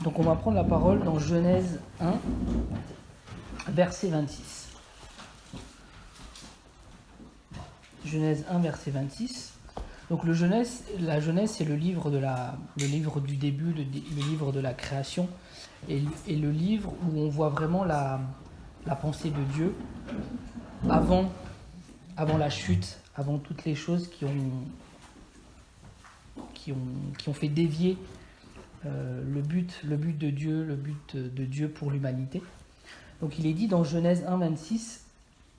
Donc on va prendre la parole dans Genèse 1, verset 26. Genèse 1, verset 26. Donc la Genèse, c'est le livre du début, le livre de la création, et le livre où on voit vraiment la pensée de Dieu avant la chute, avant toutes les choses qui ont fait dévier le but de Dieu, le but de Dieu pour l'humanité. Donc il est dit dans Genèse 1, 26,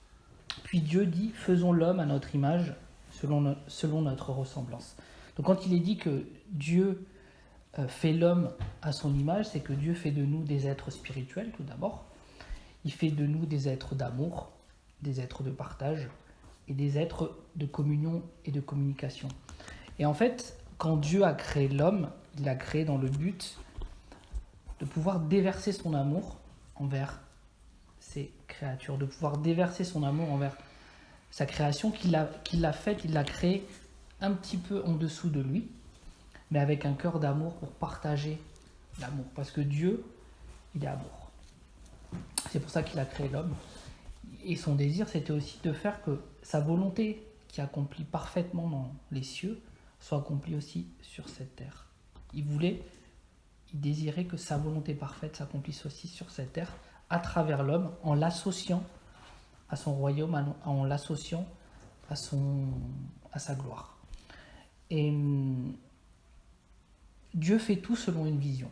« Puis Dieu dit, faisons l'homme à notre image, selon notre ressemblance. » Donc quand il est dit que Dieu fait l'homme à son image, c'est que Dieu fait de nous des êtres spirituels tout d'abord. Il fait de nous des êtres d'amour, des êtres de partage et des êtres de communion et de communication. Et en fait, quand Dieu a créé l'homme, il l'a créé dans le but de pouvoir déverser son amour envers ses créatures, de pouvoir déverser son amour envers sa création qu'il l'a faite, il l'a créée un petit peu en dessous de lui, mais avec un cœur d'amour pour partager l'amour. Parce que Dieu, il est amour. C'est pour ça qu'il a créé l'homme. Et son désir, c'était aussi de faire que sa volonté, qui accomplit parfaitement dans les cieux, soit accomplie aussi sur cette terre. Il désirait que sa volonté parfaite s'accomplisse aussi sur cette terre, à travers l'homme, en l'associant à son royaume, en l'associant à sa gloire. Et Dieu fait tout selon une vision.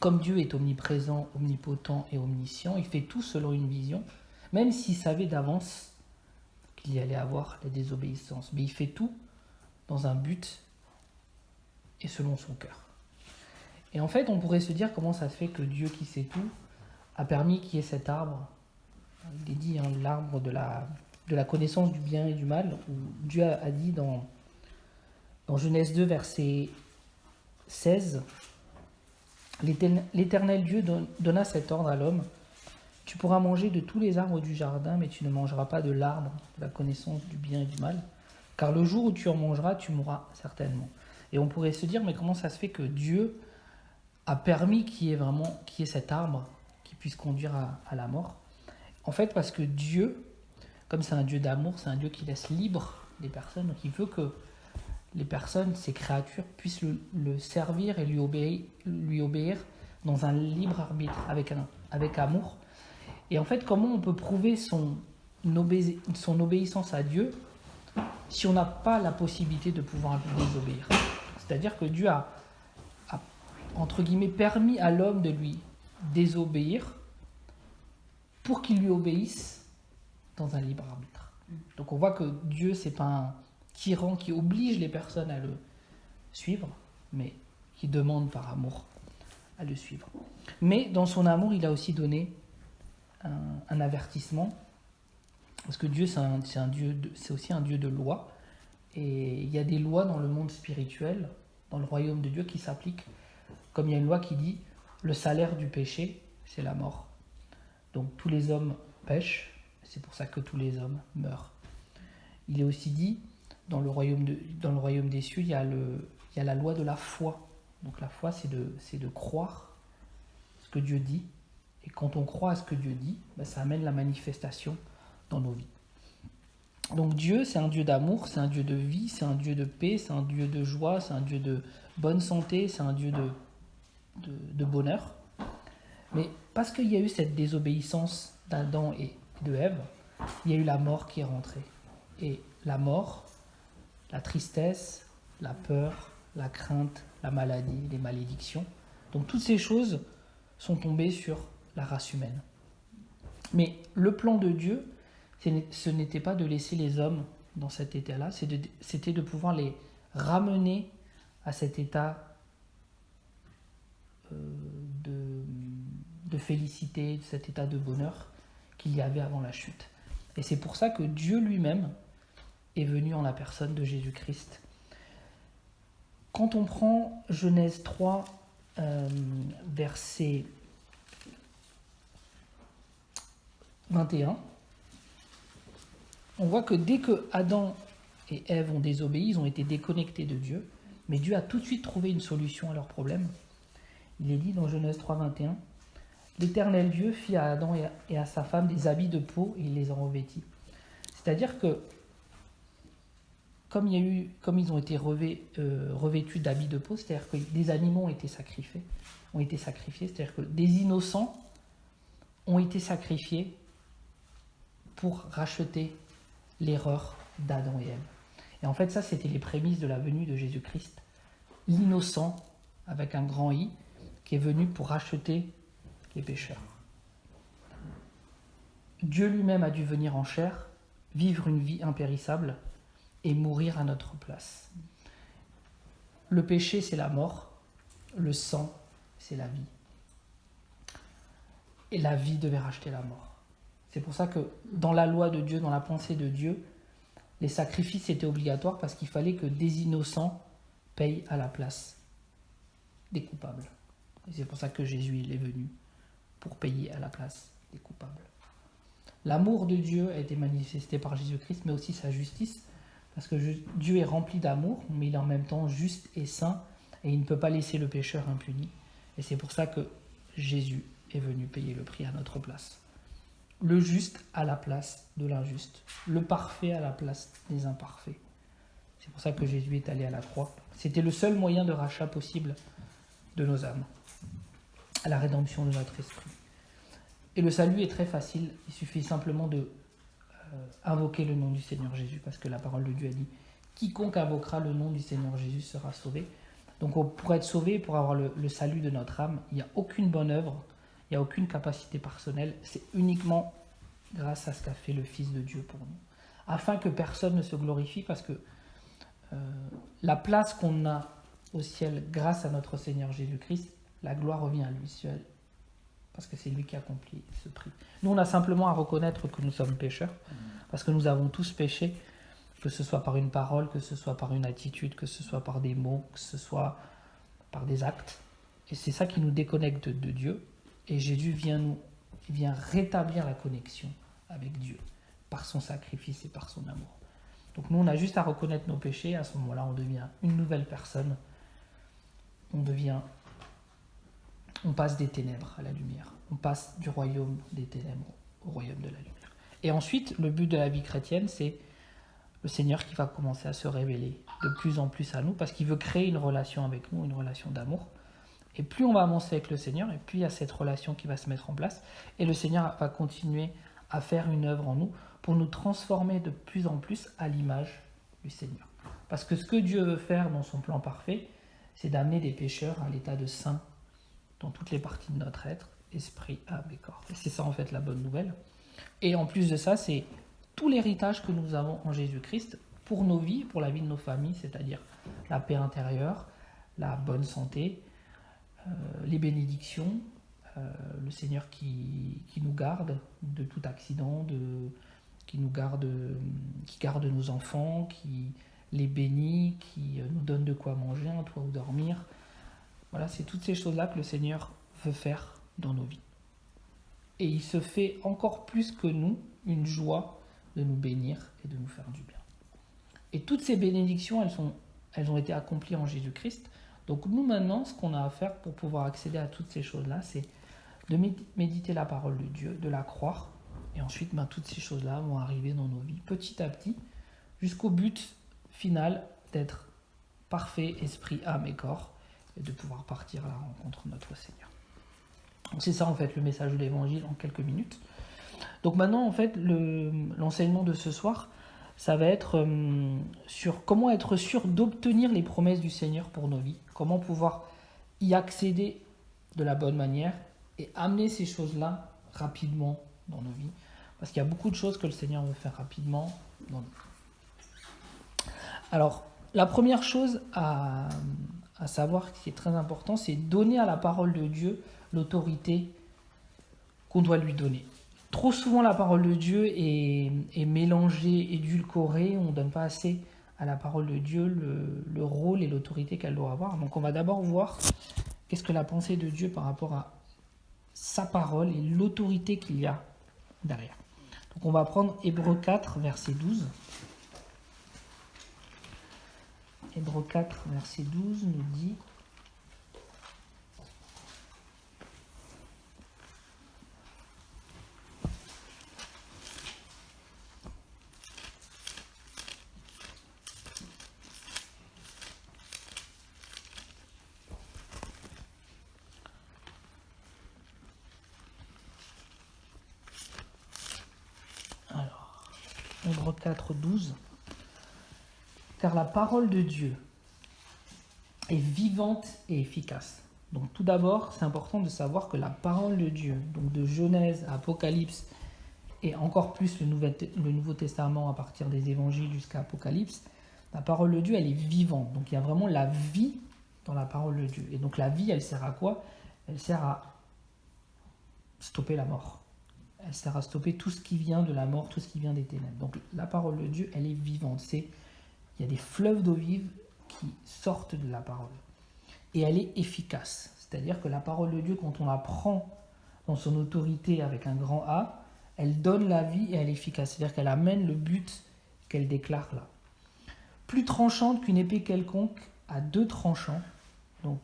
Comme Dieu est omniprésent, omnipotent et omniscient, il fait tout selon une vision, même s'il savait d'avance qu'il y allait avoir la désobéissance. Mais il fait tout dans un but et selon son cœur. Et en fait, on pourrait se dire comment ça se fait que Dieu qui sait tout a permis qu'il y ait cet arbre. Il est dit, l'arbre de la connaissance du bien et du mal, où Dieu a dit dans Genèse 2, verset 16, « L'Éternel Dieu donna cet ordre à l'homme, « Tu pourras manger de tous les arbres du jardin, mais tu ne mangeras pas de l'arbre de la connaissance du bien et du mal, car le jour où tu en mangeras, tu mourras certainement. » Et on pourrait se dire, mais comment ça se fait que Dieu a permis qu'il y ait cet arbre qui puisse conduire à la mort? En fait, parce que Dieu, comme c'est un Dieu d'amour, c'est un Dieu qui laisse libre les personnes, donc il veut que les personnes, ses créatures, puissent le servir et lui obéir dans un libre arbitre, avec amour. Et en fait, comment on peut prouver son obéissance à Dieu si on n'a pas la possibilité de pouvoir lui désobéir? C'est-à-dire que Dieu a, entre guillemets, permis à l'homme de lui désobéir pour qu'il lui obéisse dans un libre arbitre. Donc on voit que Dieu, c'est pas un tyran qui oblige les personnes à le suivre, mais qui demande par amour à le suivre. Mais dans son amour, il a aussi donné un avertissement, parce que Dieu, c'est aussi un Dieu de loi, et il y a des lois dans le monde spirituel, dans le royaume de Dieu, qui s'appliquent, comme il y a une loi qui dit « le salaire du péché, c'est la mort ». Donc tous les hommes pêchent, c'est pour ça que tous les hommes meurent. Il est aussi dit, dans le royaume des cieux, il y a la loi de la foi. Donc la foi, c'est de croire ce que Dieu dit. Et quand on croit à ce que Dieu dit, ça amène la manifestation dans nos vies. Donc Dieu, c'est un Dieu d'amour, c'est un Dieu de vie, c'est un Dieu de paix, c'est un Dieu de joie, c'est un Dieu de bonne santé, c'est un Dieu de bonheur. Mais parce qu'il y a eu cette désobéissance d'Adam et de Ève, il y a eu la mort qui est rentrée. Et la mort, la tristesse, la peur, la crainte, la maladie, les malédictions. Donc toutes ces choses sont tombées sur la race humaine. Mais le plan de Dieu, ce n'était pas de laisser les hommes dans cet état-là, c'était de pouvoir les ramener à cet état de félicité, cet état de bonheur qu'il y avait avant la chute. Et c'est pour ça que Dieu lui-même est venu en la personne de Jésus-Christ. Quand on prend Genèse 3, verset 21, on voit que dès que Adam et Ève ont désobéi, ils ont été déconnectés de Dieu, mais Dieu a tout de suite trouvé une solution à leur problème. Il est dit dans Genèse 3, 21, « L'Éternel Dieu fit à Adam et à sa femme des habits de peau et il les en revêtit. » C'est-à-dire que comme ils ont été revêtus d'habits de peau, c'est-à-dire que des animaux ont été sacrifiés, c'est-à-dire que des innocents ont été sacrifiés pour racheter l'erreur d'Adam et Ève. Et en fait, ça, c'était les prémices de la venue de Jésus-Christ, l'innocent, avec un grand I, qui est venu pour racheter les pécheurs. Dieu lui-même a dû venir en chair, vivre une vie impérissable et mourir à notre place. Le péché, c'est la mort. Le sang, c'est la vie. Et la vie devait racheter la mort. C'est pour ça que dans la loi de Dieu, dans la pensée de Dieu, les sacrifices étaient obligatoires parce qu'il fallait que des innocents payent à la place des coupables. Et c'est pour ça que Jésus il est venu, pour payer à la place des coupables. L'amour de Dieu a été manifesté par Jésus-Christ, mais aussi sa justice, parce que Dieu est rempli d'amour, mais il est en même temps juste et saint, et il ne peut pas laisser le pécheur impuni. Et c'est pour ça que Jésus est venu payer le prix à notre place. Le juste à la place de l'injuste, le parfait à la place des imparfaits. C'est pour ça que Jésus est allé à la croix. C'était le seul moyen de rachat possible de nos âmes, à la rédemption de notre esprit. Et le salut est très facile, il suffit simplement de invoquer le nom du Seigneur Jésus, parce que la parole de Dieu a dit « Quiconque invoquera le nom du Seigneur Jésus sera sauvé ». Donc pour être sauvé, pour avoir le salut de notre âme, il n'y a aucune bonne œuvre, il n'y a aucune capacité personnelle, c'est uniquement grâce à ce qu'a fait le Fils de Dieu pour nous. Afin que personne ne se glorifie, parce que la place qu'on a au ciel grâce à notre Seigneur Jésus-Christ, la gloire revient à lui seul, parce que c'est lui qui a accompli ce prix. Nous, on a simplement à reconnaître que nous sommes pécheurs, parce que nous avons tous péché, que ce soit par une parole, que ce soit par une attitude, que ce soit par des mots, que ce soit par des actes. Et c'est ça qui nous déconnecte de Dieu. Et Jésus vient rétablir la connexion avec Dieu, par son sacrifice et par son amour. Donc nous, on a juste à reconnaître nos péchés. À ce moment-là, on devient une nouvelle personne. On passe des ténèbres à la lumière. On passe du royaume des ténèbres au royaume de la lumière. Et ensuite, le but de la vie chrétienne, c'est le Seigneur qui va commencer à se révéler de plus en plus à nous, parce qu'il veut créer une relation avec nous, une relation d'amour. Et plus on va avancer avec le Seigneur, et plus il y a cette relation qui va se mettre en place. Et le Seigneur va continuer à faire une œuvre en nous pour nous transformer de plus en plus à l'image du Seigneur. Parce que ce que Dieu veut faire dans son plan parfait, c'est d'amener des pécheurs à l'état de saints dans toutes les parties de notre être, esprit, âme et corps. Et c'est ça en fait la bonne nouvelle. Et en plus de ça, c'est tout l'héritage que nous avons en Jésus-Christ pour nos vies, pour la vie de nos familles, c'est-à-dire la paix intérieure, la bonne santé, les bénédictions, le Seigneur qui nous garde de tout accident, qui garde nos enfants, qui les bénit, qui nous donne de quoi manger, un toit où dormir. Voilà, c'est toutes ces choses-là que le Seigneur veut faire dans nos vies. Et il se fait encore plus que nous une joie de nous bénir et de nous faire du bien. Et toutes ces bénédictions, elles ont été accomplies en Jésus-Christ. Donc nous maintenant, ce qu'on a à faire pour pouvoir accéder à toutes ces choses-là, c'est de méditer la parole de Dieu, de la croire, et ensuite toutes ces choses-là vont arriver dans nos vies petit à petit, jusqu'au but final d'être parfait, esprit, âme et corps, et de pouvoir partir à la rencontre de notre Seigneur. Donc c'est ça en fait le message de l'Évangile en quelques minutes. Donc maintenant en fait l'enseignement de ce soir, ça va être sur comment être sûr d'obtenir les promesses du Seigneur pour nos vies, comment pouvoir y accéder de la bonne manière et amener ces choses-là rapidement dans nos vies, parce qu'il y a beaucoup de choses que le Seigneur veut faire rapidement dans nos vies. Alors la première chose à savoir, qui est très important, c'est donner à la parole de Dieu l'autorité qu'on doit lui donner. Trop souvent, la parole de Dieu est mélangée, édulcorée. On ne donne pas assez à la parole de Dieu le rôle et l'autorité qu'elle doit avoir. Donc on va d'abord voir qu'est-ce que la pensée de Dieu par rapport à sa parole et l'autorité qu'il y a derrière. Donc on va prendre Hébreux 4, verset 12. Hébreux 4, verset 12 nous dit Nombre 4, 12. Car la parole de Dieu est vivante et efficace. Donc tout d'abord, c'est important de savoir que la parole de Dieu, donc de Genèse à Apocalypse, et encore plus le Nouveau Testament à partir des évangiles jusqu'à Apocalypse, la parole de Dieu, elle est vivante. Donc il y a vraiment la vie dans la parole de Dieu. Et donc la vie, elle sert à quoi? Elle sert à stopper la mort. Elle sert à stopper tout ce qui vient de la mort, tout ce qui vient des ténèbres. Donc la parole de Dieu, elle est vivante. Il y a des fleuves d'eau vive qui sortent de la parole. Et elle est efficace. C'est-à-dire que la parole de Dieu, quand on la prend dans son autorité avec un grand A, elle donne la vie et elle est efficace. C'est-à-dire qu'elle amène le but qu'elle déclare là. Plus tranchante qu'une épée quelconque à 2 tranchants. Donc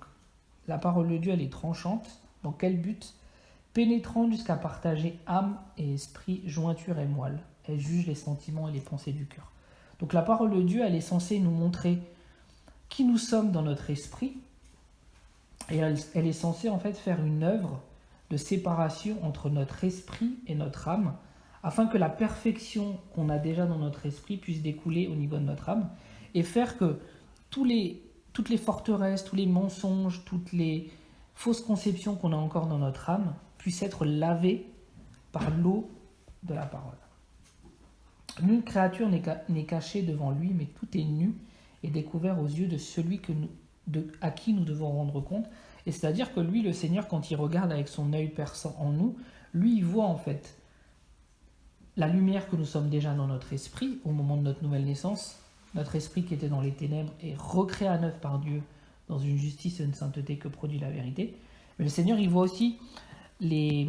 la parole de Dieu, elle est tranchante. Dans quel but? Pénétrante jusqu'à partager âme et esprit, jointure et moelle. Elle juge les sentiments et les pensées du cœur. Donc la parole de Dieu, elle est censée nous montrer qui nous sommes dans notre esprit. Et elle est censée en fait faire une œuvre de séparation entre notre esprit et notre âme, afin que la perfection qu'on a déjà dans notre esprit puisse découler au niveau de notre âme, et faire que toutes les forteresses, tous les mensonges, toutes les fausses conceptions qu'on a encore dans notre âme puissent être lavées par l'eau de la parole. Nulle créature n'est cachée devant lui, mais tout est nu et découvert aux yeux de celui à qui nous devons rendre compte. Et c'est-à-dire que lui, le Seigneur, quand il regarde avec son œil perçant en nous, lui, il voit en fait la lumière que nous sommes déjà dans notre esprit au moment de notre nouvelle naissance. Notre esprit qui était dans les ténèbres est recréé à neuf par Dieu dans une justice et une sainteté que produit la vérité. Mais le Seigneur, il voit aussi les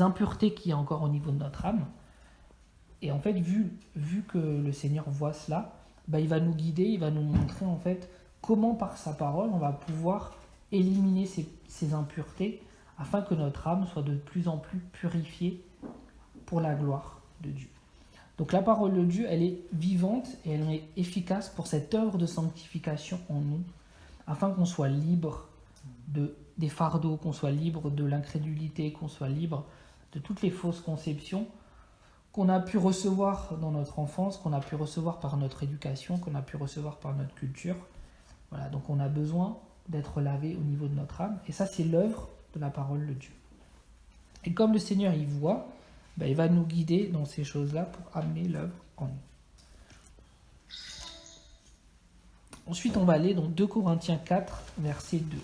impuretés qu'il y a encore au niveau de notre âme. Et en fait, vu que le Seigneur voit cela, il va nous guider, il va nous montrer en fait comment par sa parole on va pouvoir éliminer ces impuretés afin que notre âme soit de plus en plus purifiée pour la gloire de Dieu. Donc la parole de Dieu, elle est vivante et elle est efficace pour cette œuvre de sanctification en nous, afin qu'on soit libre des fardeaux, qu'on soit libre de l'incrédulité, qu'on soit libre de toutes les fausses conceptions qu'on a pu recevoir dans notre enfance, qu'on a pu recevoir par notre éducation, qu'on a pu recevoir par notre culture. Voilà, donc on a besoin d'être lavé au niveau de notre âme, et ça c'est l'œuvre de la parole de Dieu. Et comme le Seigneur y voit, il va nous guider dans ces choses-là pour amener l'œuvre en nous. Ensuite, on va aller dans 2 Corinthiens 4, verset 2.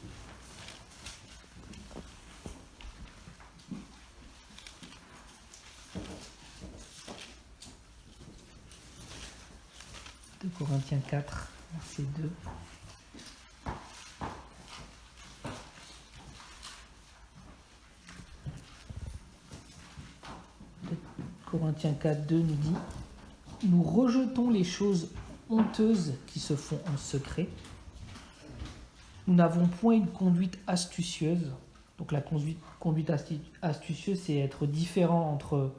Corinthiens 4, verset 2. Corinthiens 4, 2 nous dit « Nous rejetons les choses honteuses qui se font en secret. Nous n'avons point une conduite astucieuse. » Donc la conduite astucieuse, c'est être différent entre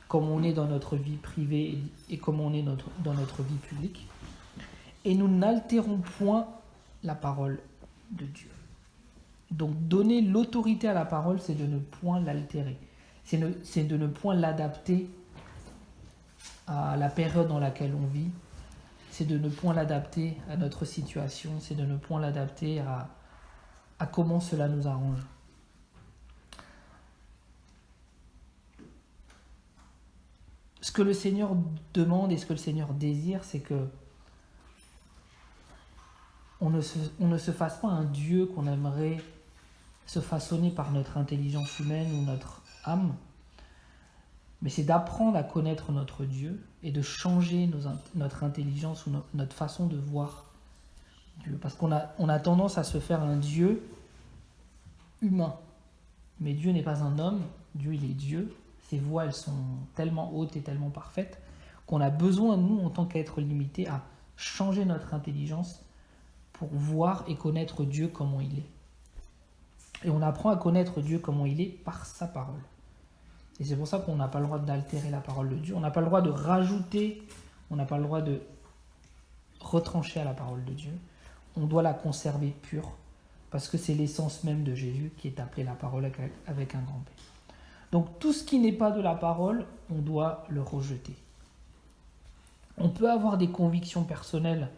comme on est dans notre vie privée et comme on est dans notre vie publique. Et nous n'altérons point la parole de Dieu. Donc donner l'autorité à la parole, c'est de ne point l'altérer. C'est de ne point l'adapter à la période dans laquelle on vit. C'est de ne point l'adapter à notre situation. C'est de ne point l'adapter à comment cela nous arrange. Ce que le Seigneur demande et ce que le Seigneur désire, c'est que on ne se fasse pas un Dieu qu'on aimerait se façonner par notre intelligence humaine ou notre âme, mais c'est d'apprendre à connaître notre Dieu et de changer notre intelligence ou notre façon de voir Dieu. Parce qu'on a tendance à se faire un Dieu humain. Mais Dieu n'est pas un homme, Dieu il est Dieu. Ses voies elles sont tellement hautes et tellement parfaites qu'on a besoin, nous, en tant qu'être limité, à changer notre intelligence pour voir et connaître Dieu comment il est. Et on apprend à connaître Dieu comment il est par sa parole. Et c'est pour ça qu'on n'a pas le droit d'altérer la parole de Dieu. On n'a pas le droit de rajouter, on n'a pas le droit de retrancher à la parole de Dieu. On doit la conserver pure, parce que c'est l'essence même de Jésus qui est appelée la parole avec un grand P. Donc tout ce qui n'est pas de la parole, on doit le rejeter. On peut avoir des convictions personnelles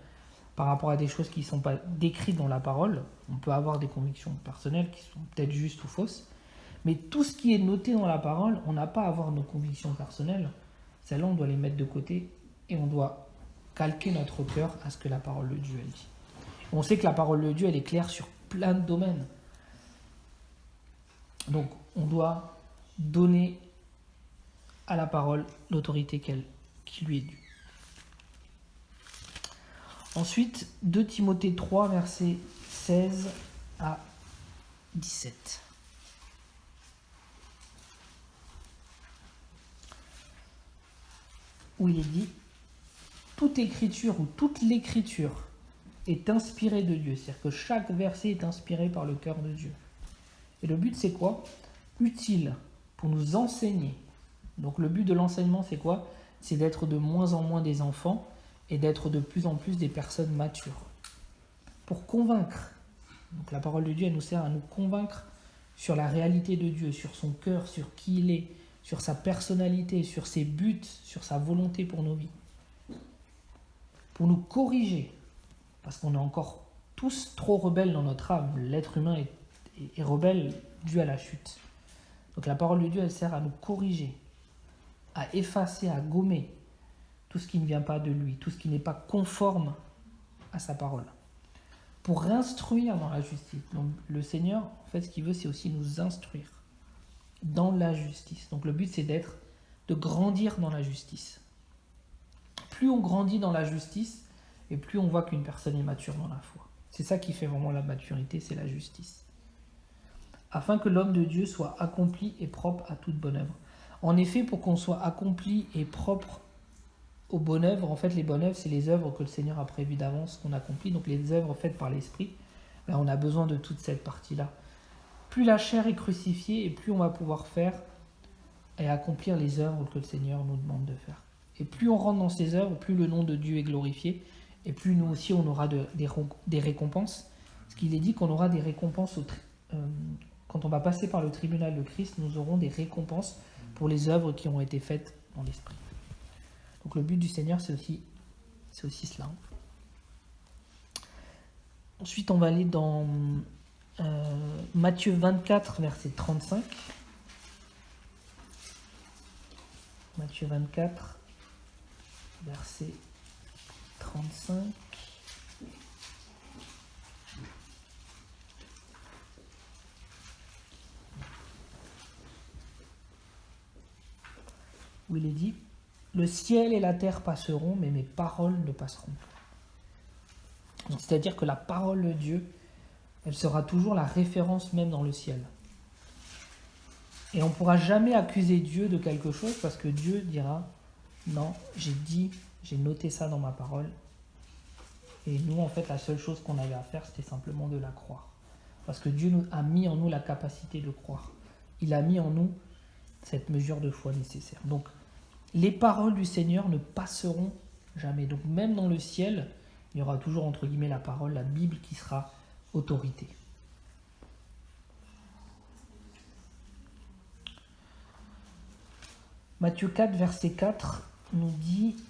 par rapport à des choses qui ne sont pas décrites dans la parole. On peut avoir des convictions personnelles qui sont peut-être justes ou fausses. Mais tout ce qui est noté dans la parole, on n'a pas à avoir nos convictions personnelles. Celles-là, on doit les mettre de côté et on doit calquer notre cœur à ce que la parole de Dieu elle dit. On sait que la parole de Dieu, elle est claire sur plein de domaines. Donc, on doit donner à la parole l'autorité qui lui est due. Ensuite, 2 Timothée 3, versets 16 à 17. Où il est dit « Toute écriture ou toute l'écriture est inspirée de Dieu. » C'est-à-dire que chaque verset est inspiré par le cœur de Dieu. Et le but, c'est quoi? Utile pour nous enseigner. Donc le but de l'enseignement, c'est quoi? C'est d'être de moins en moins des enfants et d'être de plus en plus des personnes matures. Pour convaincre. Donc la parole de Dieu, elle nous sert à nous convaincre sur la réalité de Dieu, sur son cœur, sur qui il est, sur sa personnalité, sur ses buts, sur sa volonté pour nos vies. Pour nous corriger, parce qu'on est encore tous trop rebelles dans notre âme. L'être humain est rebelle dû à la chute. Donc la parole de Dieu, elle sert à nous corriger, à effacer, à gommer tout ce qui ne vient pas de lui, tout ce qui n'est pas conforme à sa parole. Pour instruire dans la justice. Donc le Seigneur, en fait, ce qu'il veut, c'est aussi nous instruire dans la justice. Donc le but, c'est de grandir dans la justice. Plus on grandit dans la justice, et plus on voit qu'une personne est mature dans la foi. C'est ça qui fait vraiment la maturité, c'est la justice. Afin que l'homme de Dieu soit accompli et propre à toute bonne œuvre. En effet, pour qu'on soit accompli et propre aux bonnes œuvres, en fait, les bonnes œuvres, c'est les œuvres que le Seigneur a prévues d'avance, qu'on accomplit. Donc les œuvres faites par l'Esprit, ben, on a besoin de toute cette partie-là. Plus la chair est crucifiée, et plus on va pouvoir faire et accomplir les œuvres que le Seigneur nous demande de faire. Et plus on rentre dans ces œuvres, plus le nom de Dieu est glorifié, et plus nous aussi on aura des récompenses. Parce qu'il est dit qu'on aura des récompenses quand on va passer par le tribunal de Christ, nous aurons des récompenses pour les œuvres qui ont été faites dans l'Esprit. Donc le but du Seigneur, c'est aussi cela. Ensuite, on va aller dans Matthieu 24, verset 35. Matthieu 24, verset 35. Où il est dit « Le ciel et la terre passeront, mais mes paroles ne passeront pas. » Donc, c'est-à-dire que la parole de Dieu, elle sera toujours la référence même dans le ciel. Et on ne pourra jamais accuser Dieu de quelque chose parce que Dieu dira « Non, j'ai noté ça dans ma parole. » Et nous, en fait, la seule chose qu'on avait à faire, c'était simplement de la croire. Parce que Dieu a mis en nous la capacité de croire. Il a mis en nous cette mesure de foi nécessaire. Donc, les paroles du Seigneur ne passeront jamais. Donc, même dans le ciel, il y aura toujours, entre guillemets, la parole, la Bible qui sera autorité. Matthieu 4, verset 4 nous dit «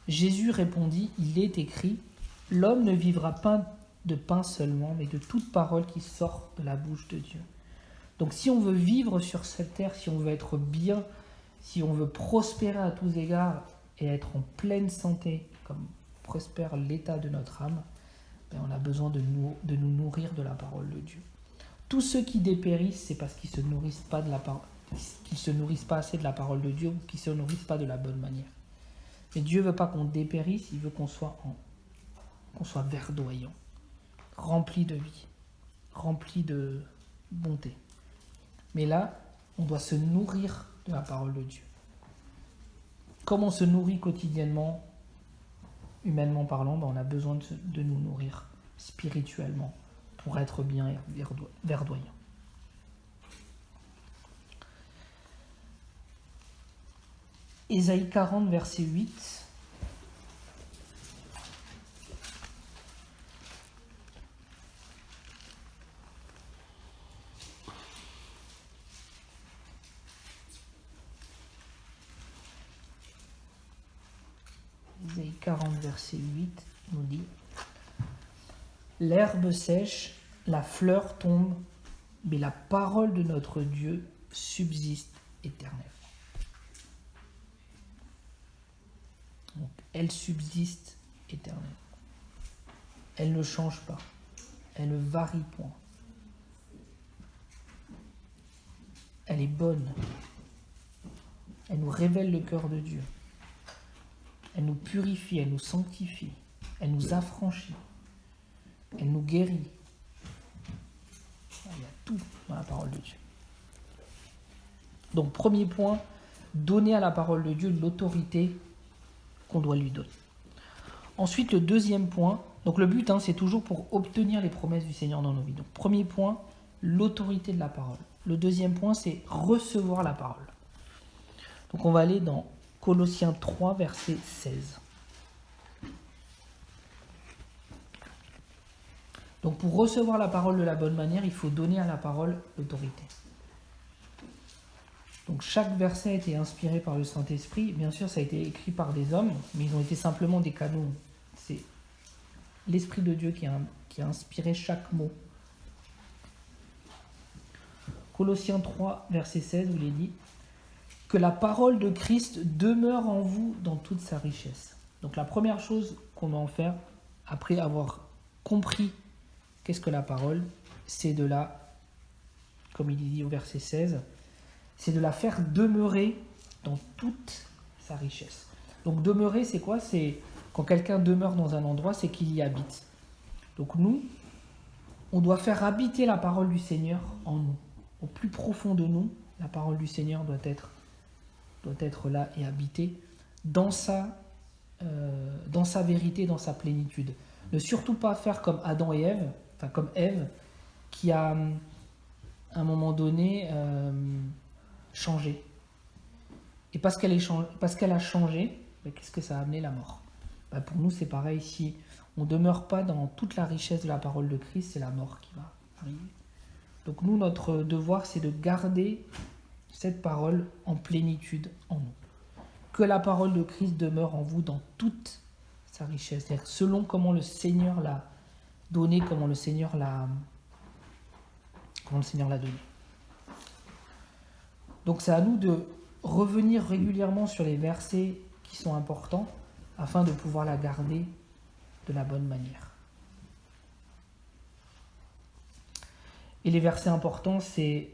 Jésus répondit, il est écrit, l'homme ne vivra pas de pain seulement, mais de toute parole qui sort de la bouche de Dieu. » Donc si on veut vivre sur cette terre, si on veut être bien, si on veut prospérer à tous égards et être en pleine santé, comme prospère l'état de notre âme, ben on a besoin de nous nourrir de la parole de Dieu. Tous ceux qui dépérissent, c'est parce qu'ils ne se nourrissent pas qu'ils se nourrissent pas assez de la parole de Dieu ou qu'ils ne se nourrissent pas de la bonne manière. Mais Dieu ne veut pas qu'on dépérisse, il veut qu'on soit verdoyant, rempli de vie, rempli de bonté. Mais là, on doit se nourrir de la parole de Dieu. Comme on se nourrit quotidiennement, humainement parlant, ben on a besoin de nous nourrir spirituellement pour être bien et verdoyant. Ésaïe 40, verset 8. 40, verset 8, nous dit « L'herbe sèche, la fleur tombe, mais la parole de notre Dieu subsiste éternellement. » Donc, elle subsiste éternellement. Elle ne change pas. Elle ne varie point. Elle est bonne. Elle nous révèle le cœur de Dieu. Elle nous purifie, elle nous sanctifie, elle nous affranchit, elle nous guérit. Il y a tout dans la parole de Dieu. Donc, premier point, donner à la parole de Dieu l'autorité qu'on doit lui donner. Ensuite, le deuxième point, donc le but, c'est toujours pour obtenir les promesses du Seigneur dans nos vies. Donc, premier point, l'autorité de la parole. Le deuxième point, c'est recevoir la parole. Donc, on va aller dans Colossiens 3, verset 16. Donc, pour recevoir la parole de la bonne manière, il faut donner à la parole l'autorité. Donc, chaque verset a été inspiré par le Saint-Esprit. Bien sûr, ça a été écrit par des hommes, mais ils ont été simplement des canons. C'est l'Esprit de Dieu qui a inspiré chaque mot. Colossiens 3, verset 16, où il est dit que la parole de Christ demeure en vous dans toute sa richesse. Donc la première chose qu'on doit en faire, après avoir compris qu'est-ce que la parole, c'est de la, comme il dit au verset 16, c'est de la faire demeurer dans toute sa richesse. Donc demeurer, c'est quoi? C'est quand quelqu'un demeure dans un endroit, c'est qu'il y habite. Donc nous, on doit faire habiter la parole du Seigneur en nous. Au plus profond de nous, la parole du Seigneur doit être là et habiter dans sa vérité, dans sa plénitude. Ne surtout pas faire comme Adam et Ève, enfin comme Ève, qui a à un moment donné changé. Et parce qu'elle a changé, qu'est-ce que ça a amené? La mort. Pour nous, c'est pareil. Si on ne demeure pas dans toute la richesse de la parole de Christ, c'est la mort qui va arriver. Donc nous, notre devoir, c'est de garder cette parole en plénitude en nous. Que la parole de Christ demeure en vous dans toute sa richesse, c'est-à-dire selon comment le Seigneur l'a donné, comment le Seigneur l'a donné. Donc c'est à nous de revenir régulièrement sur les versets qui sont importants afin de pouvoir la garder de la bonne manière. Et les versets importants, c'est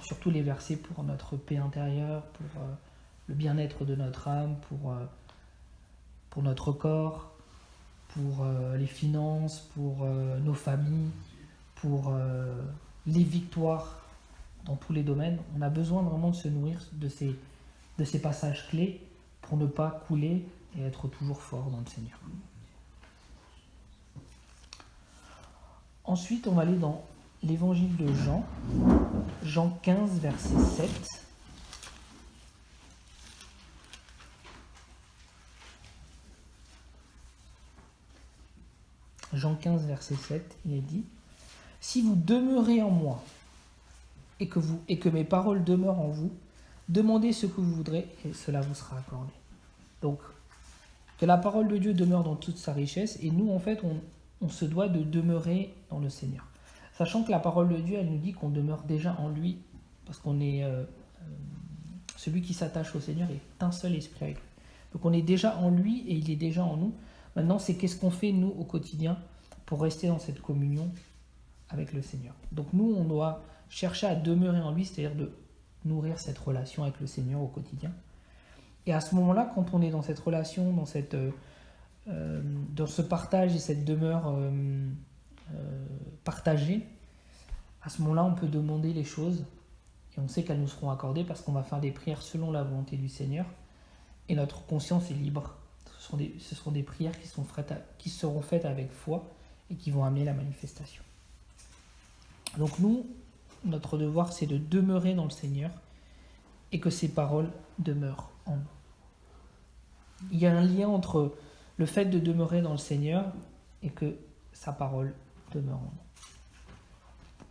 surtout les versets pour notre paix intérieure, pour le bien-être de notre âme, pour notre corps, pour les finances, pour nos familles, pour les victoires dans tous les domaines. On a besoin vraiment de se nourrir de ces passages clés pour ne pas couler et être toujours fort dans le Seigneur. Ensuite, on va aller dans l'évangile de Jean, Jean 15, verset 7. Jean 15, verset 7, il est dit « Si vous demeurez en moi et que mes paroles demeurent en vous, demandez ce que vous voudrez et cela vous sera accordé. » Donc, que la parole de Dieu demeure dans toute sa richesse et nous, en fait, on se doit de demeurer dans le Seigneur. Sachant que la parole de Dieu, elle nous dit qu'on demeure déjà en lui, parce qu'on est celui qui s'attache au Seigneur est un seul esprit avec lui. Donc on est déjà en lui et il est déjà en nous. Maintenant, c'est qu'est-ce qu'on fait, nous, au quotidien, pour rester dans cette communion avec le Seigneur. Donc nous, on doit chercher à demeurer en lui, c'est-à-dire de nourrir cette relation avec le Seigneur au quotidien. Et à ce moment-là, quand on est dans cette relation, dans ce partage et cette demeure partagée, à ce moment-là, on peut demander les choses et on sait qu'elles nous seront accordées parce qu'on va faire des prières selon la volonté du Seigneur et notre conscience est libre. Ce seront des prières qui seront faites avec foi et qui vont amener la manifestation. Donc nous, notre devoir, c'est de demeurer dans le Seigneur et que ses paroles demeurent en nous. Il y a un lien entre le fait de demeurer dans le Seigneur et que sa parole demeure en nous.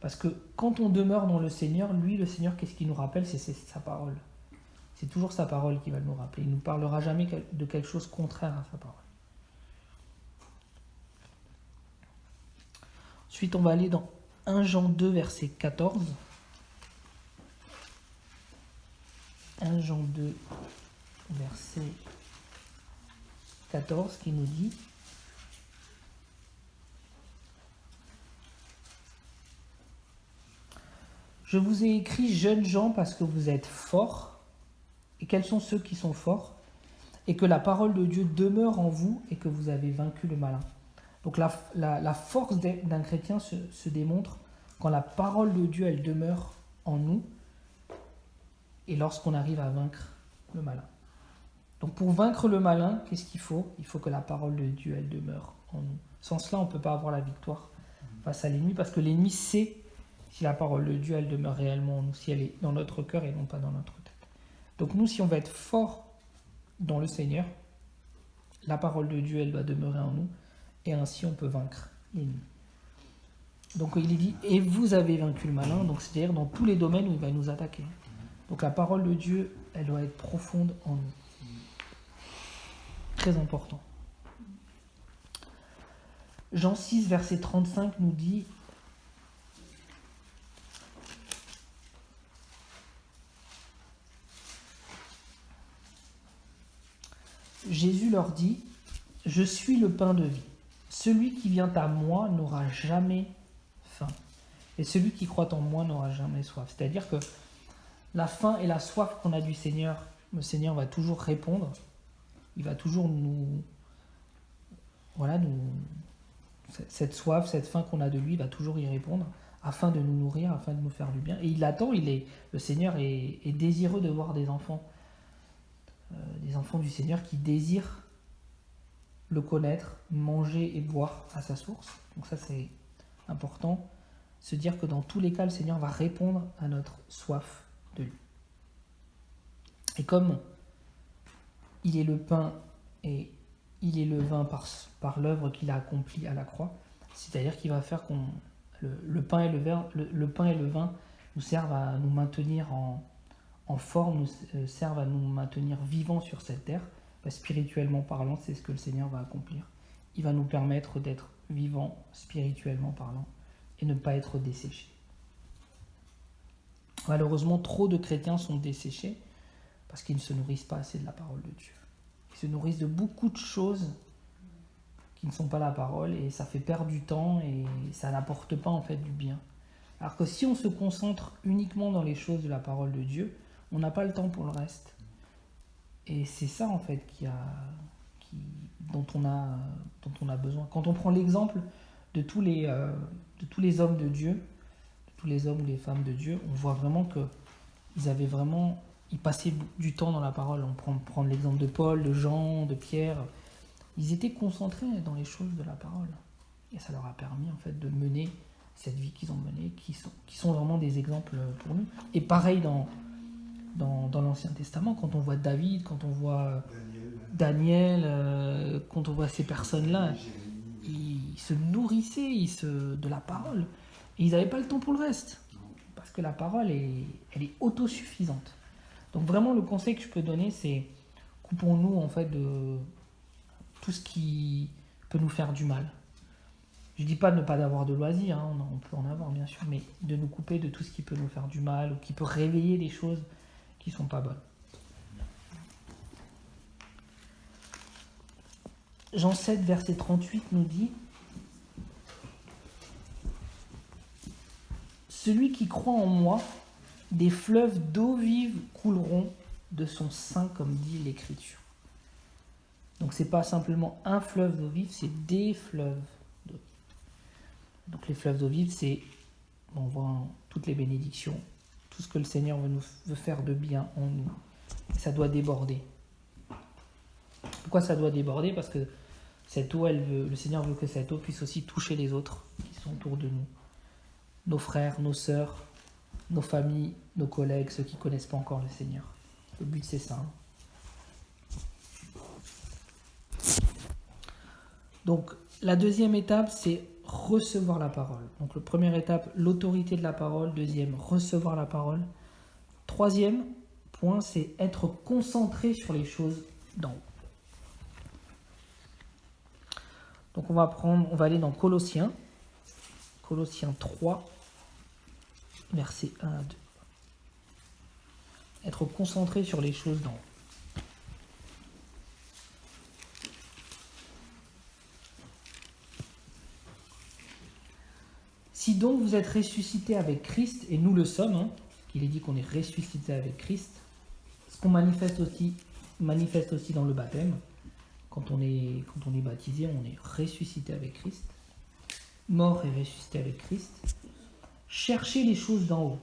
Parce que quand on demeure dans le Seigneur, lui, le Seigneur, qu'est-ce qu'il nous rappelle? C'est sa parole. C'est toujours sa parole qui va nous rappeler. Il ne nous parlera jamais de quelque chose contraire à sa parole. Ensuite, on va aller dans 1 Jean 2, verset 14. 1 Jean 2, verset 14, qui nous dit: Je vous ai écrit, jeunes gens, parce que vous êtes forts. Et quels sont ceux qui sont forts? Et que la parole de Dieu demeure en vous et que vous avez vaincu le malin. Donc la force d'un chrétien se démontre quand la parole de Dieu, elle demeure en nous et lorsqu'on arrive à vaincre le malin. Donc pour vaincre le malin, qu'est-ce qu'il faut? Il faut que la parole de Dieu, elle demeure en nous. Sans cela, on ne peut pas avoir la victoire face à l'ennemi, parce que l'ennemi sait si la parole de Dieu, elle demeure réellement en nous, si elle est dans notre cœur et non pas dans notre tête. Donc nous, si on veut être fort dans le Seigneur, la parole de Dieu, elle va demeurer en nous, et ainsi on peut vaincre l'ennemi. Donc il est dit, et vous avez vaincu le malin, donc c'est-à-dire dans tous les domaines où il va nous attaquer. Donc la parole de Dieu, elle doit être profonde en nous. Très important. Jean 6, verset 35 nous dit: Jésus leur dit: Je suis le pain de vie. Celui qui vient à moi n'aura jamais faim. Et celui qui croit en moi n'aura jamais soif. C'est-à-dire que la faim et la soif qu'on a du Seigneur, le Seigneur va toujours répondre. Il va toujours cette soif, cette faim qu'on a de lui, il va toujours y répondre afin de nous nourrir, afin de nous faire du bien. Et il attend, le Seigneur est désireux de voir des enfants du Seigneur qui désirent le connaître, manger et boire à sa source. Donc ça, c'est important. Se dire que dans tous les cas, le Seigneur va répondre à notre soif de lui. Et comme il est le pain et il est le vin par l'œuvre qu'il a accomplie à la croix, c'est-à-dire qu'il va faire le pain et le vin nous servent à nous maintenir en forme, nous servent à nous maintenir vivants sur cette terre. Spirituellement parlant, c'est ce que le Seigneur va accomplir. Il va nous permettre d'être vivants spirituellement parlant et ne pas être desséchés. Malheureusement, trop de chrétiens sont desséchés parce qu'ils ne se nourrissent pas assez de la parole de Dieu. Ils se nourrissent de beaucoup de choses qui ne sont pas la parole, et ça fait perdre du temps et ça n'apporte pas en fait du bien. Alors que si on se concentre uniquement dans les choses de la parole de Dieu, on n'a pas le temps pour le reste. Et c'est ça en fait dont on a besoin. Quand on prend l'exemple de tous les hommes de Dieu, de tous les hommes ou les femmes de Dieu, on voit vraiment ils passaient du temps dans la parole. On prend l'exemple de Paul, de Jean, de Pierre. Ils étaient concentrés dans les choses de la parole. Et ça leur a permis en fait de mener cette vie qu'ils ont menée, qui sont vraiment des exemples pour nous. Et pareil dans l'Ancien Testament, quand on voit David, quand on voit Daniel, quand on voit ces personnes-là, ils se nourrissaient de la parole. Et ils n'avaient pas le temps pour le reste. Parce que la parole, elle est autosuffisante. Donc vraiment, le conseil que je peux donner, c'est coupons-nous en fait de tout ce qui peut nous faire du mal. Je ne dis pas de ne pas avoir de loisirs, hein, on peut en avoir bien sûr, mais de nous couper de tout ce qui peut nous faire du mal ou qui peut réveiller des choses qui ne sont pas bonnes. Jean 7, verset 38 nous dit: Celui qui croit en moi, des fleuves d'eau vive couleront de son sein, comme dit l'Écriture. Donc c'est pas simplement un fleuve d'eau vive, c'est des fleuves d'eau vive. Donc les fleuves d'eau vive, on voit toutes les bénédictions, tout ce que le Seigneur veut faire de bien en nous. Et ça doit déborder. Pourquoi ça doit déborder? Parce que cette eau, le Seigneur veut que cette eau puisse aussi toucher les autres qui sont autour de nous. Nos frères, nos sœurs, nos familles, nos collègues, ceux qui ne connaissent pas encore le Seigneur. Le but, c'est ça. Donc, la deuxième étape, c'est recevoir la parole. Donc, la première étape, l'autorité de la parole. Deuxième, recevoir la parole. Troisième point, c'est être concentré sur les choses d'en haut. Donc, on va aller dans Colossiens Colossiens 3, versets 1 à 2. Être concentré sur les choses d'en haut. Si donc vous êtes ressuscité avec Christ, et nous le sommes, il est dit qu'on est ressuscité avec Christ, ce qu'on manifeste aussi dans le baptême. Quand on est baptisé, on est ressuscité avec Christ, mort et ressuscité avec Christ. Cherchez les choses d'en haut,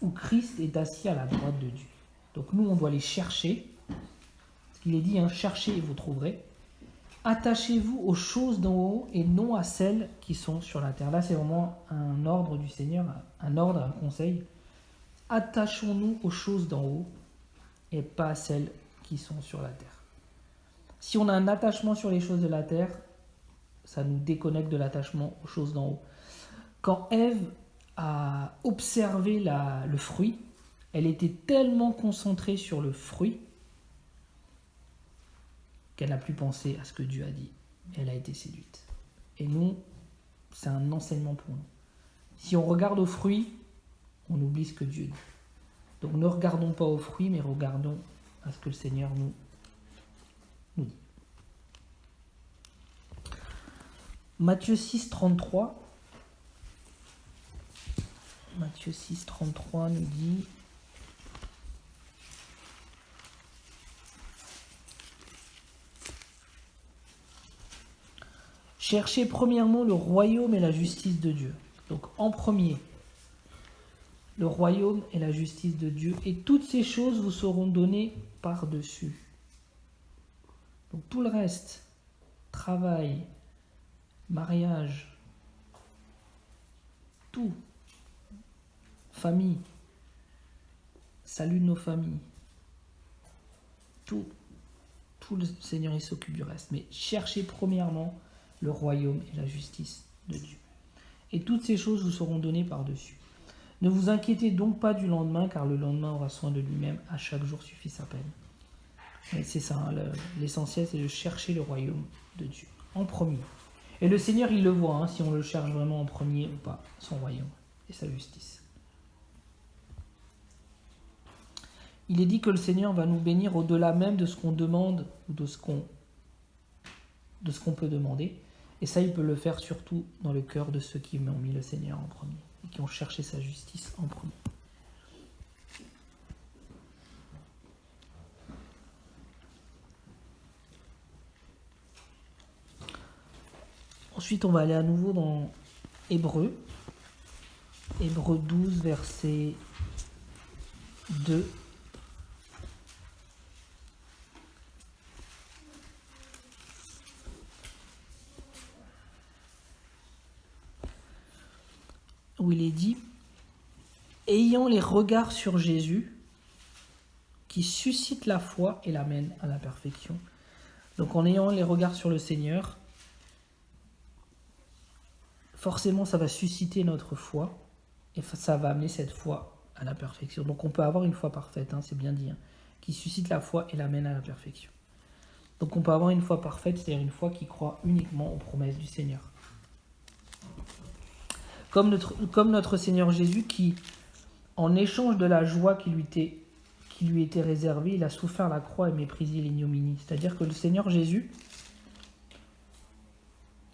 où Christ est assis à la droite de Dieu. Donc nous, on doit les chercher, parce qu'il est dit, cherchez et vous trouverez. Attachez-vous aux choses d'en haut et non à celles qui sont sur la terre. Là, c'est vraiment un ordre du Seigneur, un ordre, un conseil. Attachons-nous aux choses d'en haut et pas à celles qui sont sur la terre. Si on a un attachement sur les choses de la terre, ça nous déconnecte de l'attachement aux choses d'en haut. Quand Ève a observé le fruit, elle était tellement concentrée sur le fruit qu'elle n'a plus pensé à ce que Dieu a dit. Elle a été séduite. Et nous, c'est un enseignement pour nous. Si on regarde aux fruits, on oublie ce que Dieu dit. Donc ne regardons pas aux fruits, mais regardons à ce que le Seigneur nous dit. Matthieu 6, 33. Matthieu 6, 33 nous dit... Cherchez premièrement le royaume et la justice de Dieu. Donc en premier, le royaume et la justice de Dieu, et toutes ces choses vous seront données par-dessus. Donc tout le reste, travail, mariage, tout, famille, salut de nos familles, tout le Seigneur il s'occupe du reste. Mais cherchez premièrement le royaume et la justice de Dieu. Et toutes ces choses vous seront données par-dessus. Ne vous inquiétez donc pas du lendemain, car le lendemain aura soin de lui-même. À chaque jour suffit sa peine. Et c'est ça, l'essentiel, c'est de chercher le royaume de Dieu en premier. Et le Seigneur, il le voit, si on le cherche vraiment en premier ou pas, son royaume et sa justice. Il est dit que le Seigneur va nous bénir au-delà même de ce qu'on demande ou de ce qu'on peut demander. Et ça, il peut le faire surtout dans le cœur de ceux qui ont mis le Seigneur en premier et qui ont cherché sa justice en premier. Ensuite, on va aller à nouveau dans Hébreux. Hébreux 12, verset 2. Où il est dit « Ayant les regards sur Jésus, qui suscite la foi et l'amène à la perfection. » Donc en ayant les regards sur le Seigneur, forcément ça va susciter notre foi, et ça va amener cette foi à la perfection. Donc on peut avoir une foi parfaite, c'est bien dit, qui suscite la foi et l'amène à la perfection. Donc on peut avoir une foi parfaite, c'est-à-dire une foi qui croit uniquement aux promesses du Seigneur. Comme notre Seigneur Jésus qui, en échange de la joie qui lui était réservée, il a souffert la croix et méprisé l'ignominie. C'est-à-dire que le Seigneur Jésus,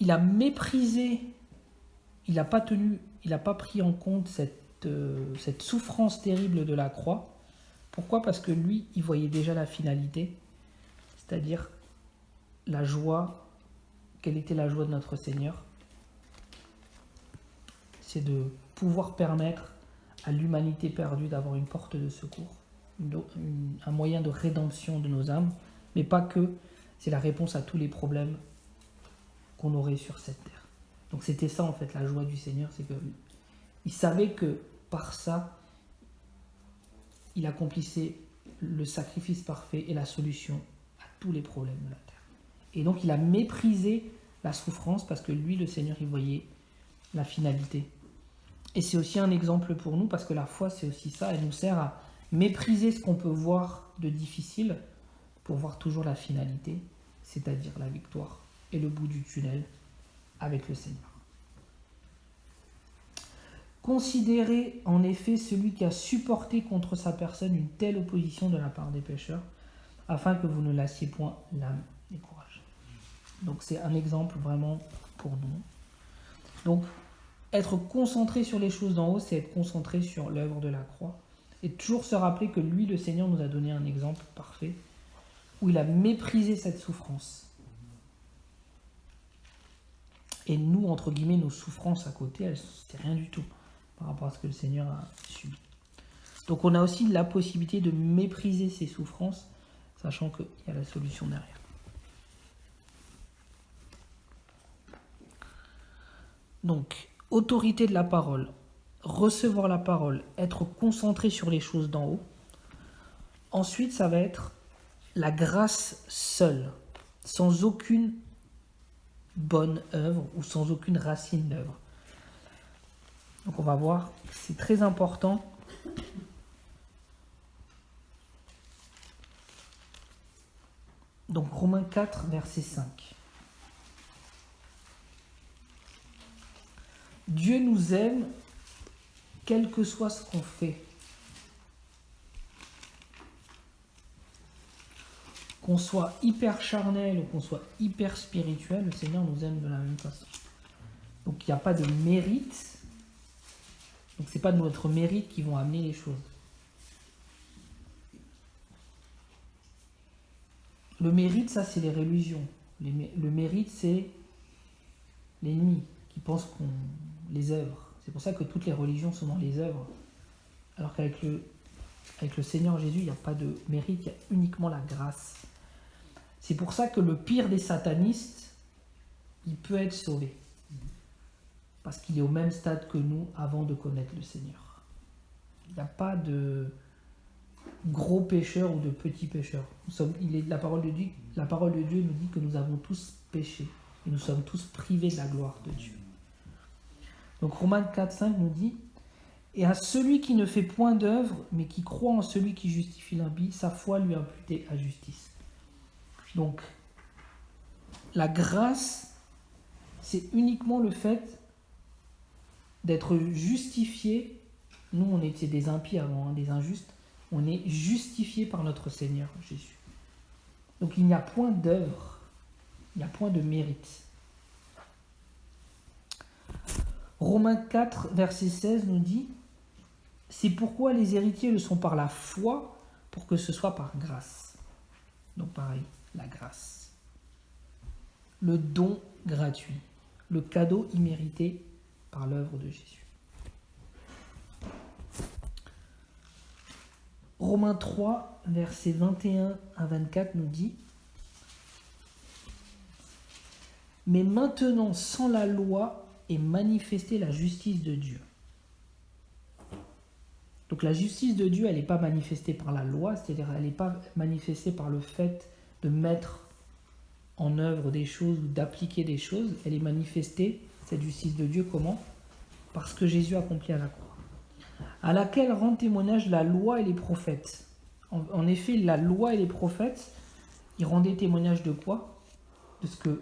il a méprisé, il n'a pas pris en compte cette souffrance terrible de la croix. Pourquoi ? Parce que lui, il voyait déjà la finalité, c'est-à-dire la joie. Quelle était la joie de notre Seigneur ? C'est de pouvoir permettre à l'humanité perdue d'avoir une porte de secours, un moyen de rédemption de nos âmes, mais pas que, c'est la réponse à tous les problèmes qu'on aurait sur cette terre. Donc c'était ça en fait la joie du Seigneur, c'est qu'il savait que par ça, il accomplissait le sacrifice parfait et la solution à tous les problèmes de la terre. Et donc il a méprisé la souffrance parce que lui, le Seigneur, il voyait la finalité. Et c'est aussi un exemple pour nous parce que la foi, c'est aussi ça. Elle nous sert à mépriser ce qu'on peut voir de difficile pour voir toujours la finalité, c'est-à-dire la victoire et le bout du tunnel avec le Seigneur. Considérez en effet celui qui a supporté contre sa personne une telle opposition de la part des pécheurs, afin que vous ne lassiez point l'âme et courage. Donc c'est un exemple vraiment pour nous. Donc être concentré sur les choses d'en haut, c'est être concentré sur l'œuvre de la croix. Et toujours se rappeler que lui, le Seigneur, nous a donné un exemple parfait, où il a méprisé cette souffrance. Et nous, entre guillemets, nos souffrances à côté, c'était rien du tout par rapport à ce que le Seigneur a subi. Donc on a aussi la possibilité de mépriser ces souffrances, sachant qu'il y a la solution derrière. Donc, autorité de la parole, recevoir la parole, être concentré sur les choses d'en haut. Ensuite, ça va être la grâce seule, sans aucune bonne œuvre ou sans aucune racine d'œuvre. Donc on va voir, c'est très important. Donc Romains 4, verset 5. Dieu nous aime, quel que soit ce qu'on fait. Qu'on soit hyper charnel ou qu'on soit hyper spirituel, le Seigneur nous aime de la même façon. Donc il n'y a pas de mérite. Donc c'est pas de notre mérite qui vont amener les choses. Le mérite, ça c'est les religions. Le mérite, c'est l'ennemi qui pense qu'on les œuvres. C'est pour ça que toutes les religions sont dans les œuvres. Alors qu'avec le Seigneur Jésus, il n'y a pas de mérite, il y a uniquement la grâce. C'est pour ça que le pire des satanistes, il peut être sauvé. Parce qu'il est au même stade que nous avant de connaître le Seigneur. Il n'y a pas de gros pécheurs ou de petits pécheurs. La parole de Dieu nous dit que nous avons tous péché. Et nous sommes tous privés de la gloire de Dieu. Donc Romains 4, 5 nous dit « Et à celui qui ne fait point d'œuvre, mais qui croit en celui qui justifie l'impie, sa foi lui imputée à justice. » Donc, la grâce, c'est uniquement le fait d'être justifié. Nous, on était des impies avant, des injustes. On est justifié par notre Seigneur Jésus. Donc, il n'y a point d'œuvre, il n'y a point de mérite. Romains 4, verset 16 nous dit « C'est pourquoi les héritiers le sont par la foi, pour que ce soit par grâce. » Donc pareil, la grâce. Le don gratuit, le cadeau immérité par l'œuvre de Jésus. Romains 3, versets 21 à 24 nous dit « Mais maintenant, sans la loi, est manifestée la justice de Dieu. » Donc la justice de Dieu, elle n'est pas manifestée par la loi, c'est-à-dire elle n'est pas manifestée par le fait de mettre en œuvre des choses ou d'appliquer des choses. Elle est manifestée, cette justice de Dieu, comment ? Parce que Jésus a accompli à la croix. À laquelle rendent témoignage la loi et les prophètes. En effet, la loi et les prophètes, ils rendaient témoignage de quoi ? De ce que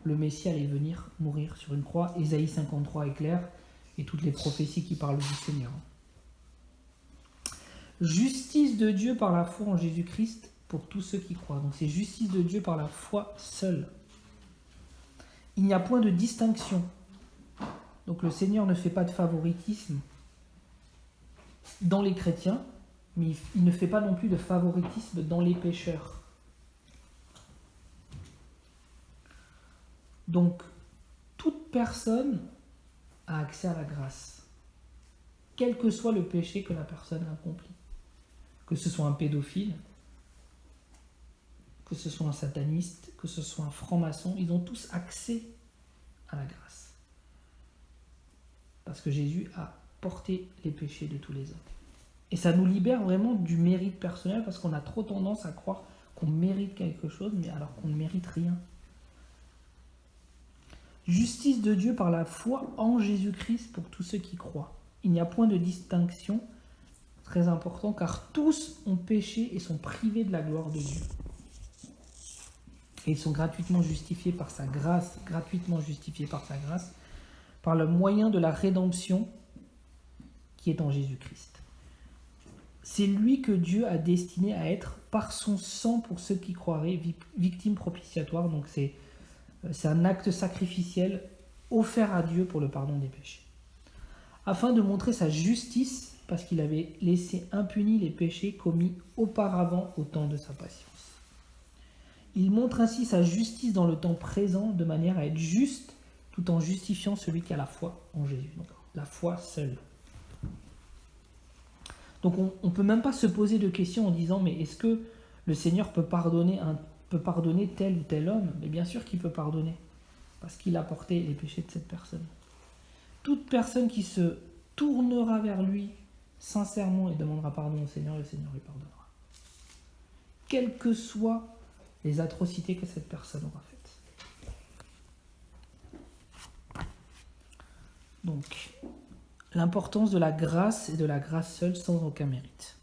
le Messie allait venir mourir sur une croix. Ésaïe 53 est clair, et toutes les prophéties qui parlent du Seigneur. Justice de Dieu par la foi en Jésus-Christ pour tous ceux qui croient. Donc c'est justice de Dieu par la foi seule. Il n'y a point de distinction. Donc le Seigneur ne fait pas de favoritisme dans les chrétiens, mais il ne fait pas non plus de favoritisme dans les pécheurs. Donc, toute personne a accès à la grâce, quel que soit le péché que la personne a accompli. Que ce soit un pédophile, que ce soit un sataniste, que ce soit un franc-maçon, ils ont tous accès à la grâce. Parce que Jésus a porté les péchés de tous les hommes. Et ça nous libère vraiment du mérite personnel, parce qu'on a trop tendance à croire qu'on mérite quelque chose, mais alors qu'on ne mérite rien. Justice de Dieu par la foi en Jésus-Christ pour tous ceux qui croient. Il n'y a point de distinction, très important, car tous ont péché et sont privés de la gloire de Dieu. Et ils sont gratuitement justifiés par sa grâce, par le moyen de la rédemption qui est en Jésus-Christ. C'est lui que Dieu a destiné à être, par son sang pour ceux qui croiraient, victime propitiatoire. Donc c'est un acte sacrificiel offert à Dieu pour le pardon des péchés. Afin de montrer sa justice, parce qu'il avait laissé impunis les péchés commis auparavant au temps de sa patience. Il montre ainsi sa justice dans le temps présent, de manière à être juste, tout en justifiant celui qui a la foi en Jésus. Donc, la foi seule. Donc on ne peut même pas se poser de questions en disant mais est-ce que le Seigneur peut pardonner tel ou tel homme? Mais bien sûr qu'il peut pardonner, parce qu'il a porté les péchés de cette personne. Toute personne qui se tournera vers lui sincèrement et demandera pardon au Seigneur, le Seigneur lui pardonnera. Quelles que soient les atrocités que cette personne aura faites. Donc, l'importance de la grâce et de la grâce seule sans aucun mérite.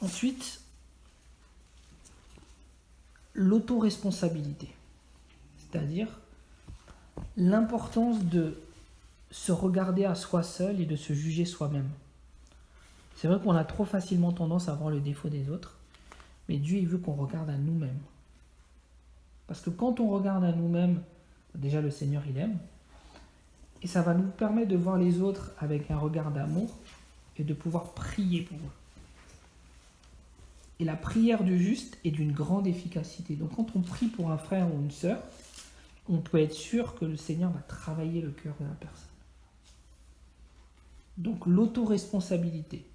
Ensuite, l'autoresponsabilité, c'est-à-dire l'importance de se regarder à soi seul et de se juger soi-même. C'est vrai qu'on a trop facilement tendance à voir le défaut des autres, mais Dieu il veut qu'on regarde à nous-mêmes. Parce que quand on regarde à nous-mêmes, déjà le Seigneur il aime, et ça va nous permettre de voir les autres avec un regard d'amour et de pouvoir prier pour eux. Et la prière du juste est d'une grande efficacité. Donc quand on prie pour un frère ou une sœur, on peut être sûr que le Seigneur va travailler le cœur de la personne. Donc l'autoresponsabilité.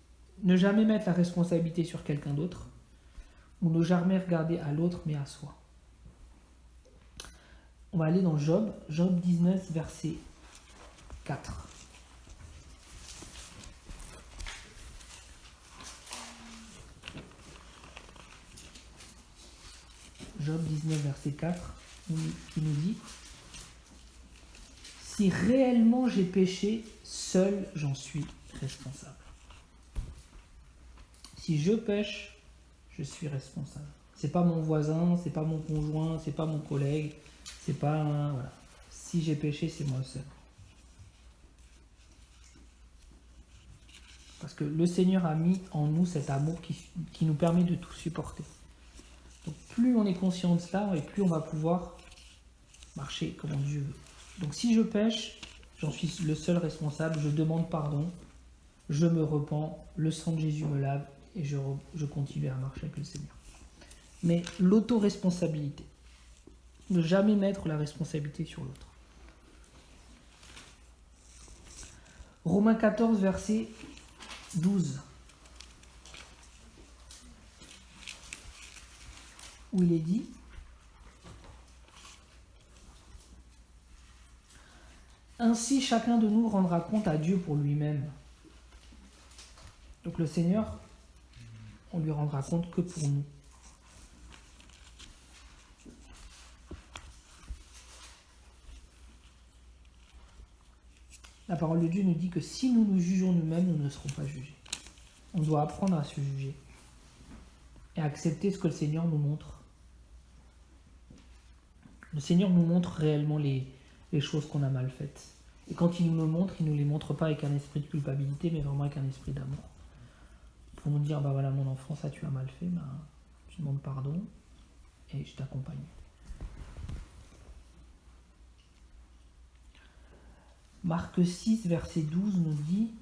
Ne jamais mettre la responsabilité sur quelqu'un d'autre, ou ne jamais regarder à l'autre mais à soi. On va aller dans Job 19, verset 4. Job 19, verset 4, qui nous dit « Si réellement j'ai péché, seul j'en suis responsable. » Si je pêche, je suis responsable. C'est pas mon voisin, c'est pas mon conjoint, c'est pas mon collègue, c'est pas... Voilà. Si j'ai péché, c'est moi seul. Parce que le Seigneur a mis en nous cet amour qui nous permet de tout supporter. Donc plus on est conscient de cela, et plus on va pouvoir marcher comme Dieu veut. Donc si je pêche, j'en suis le seul responsable, je demande pardon, je me repens, le sang de Jésus me lave, et je continue à marcher avec le Seigneur. Mais l'autoresponsabilité, ne jamais mettre la responsabilité sur l'autre. Romains 14, verset 12, où il est dit « Ainsi chacun de nous rendra compte à Dieu pour lui-même. » Donc le Seigneur, on lui rendra compte que pour nous. La parole de Dieu nous dit que si nous nous jugeons nous-mêmes, nous ne serons pas jugés. On doit apprendre à se juger et à accepter ce que le Seigneur nous montre. Le Seigneur nous montre réellement les choses qu'on a mal faites. Et quand il nous le montre, il ne nous les montre pas avec un esprit de culpabilité, mais vraiment avec un esprit d'amour. Pour nous dire, bah voilà mon enfant, ça tu as mal fait, bah, tu demandes pardon et je t'accompagne. Marc 6, verset 12 nous dit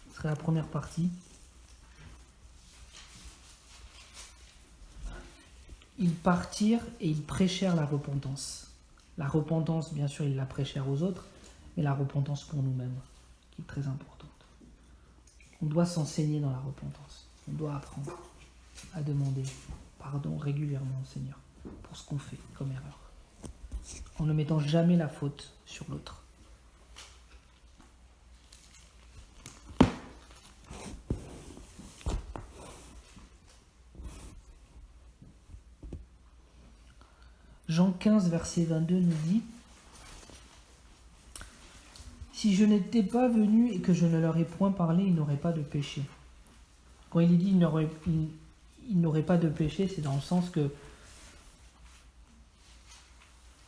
ce serait la première partie. Ils partirent et ils prêchèrent la repentance. La repentance, bien sûr, ils la prêchèrent aux autres, mais la repentance pour nous-mêmes, qui est très importante. On doit s'enseigner dans la repentance. On doit apprendre à demander pardon régulièrement au Seigneur pour ce qu'on fait comme erreur, en ne mettant jamais la faute sur l'autre. Jean 15, verset 22 nous dit « Si je n'étais pas venu et que je ne leur ai point parlé, ils n'auraient pas de péché. Quand il est dit ils n'auraient pas de péché, c'est dans le sens que,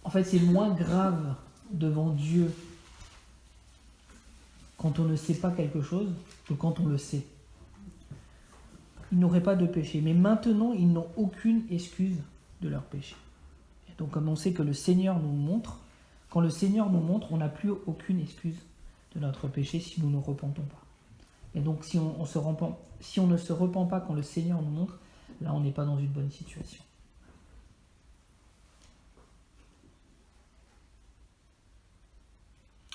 en fait, c'est moins grave devant Dieu quand on ne sait pas quelque chose que quand on le sait. Ils n'auraient pas de péché. Mais maintenant, ils n'ont aucune excuse de leur péché. Et donc, comme on sait que le Seigneur nous montre, quand le Seigneur nous montre, on n'a plus aucune excuse de notre péché si nous ne repentons pas. Et donc, si on ne se repent pas quand le Seigneur nous montre, là, on n'est pas dans une bonne situation.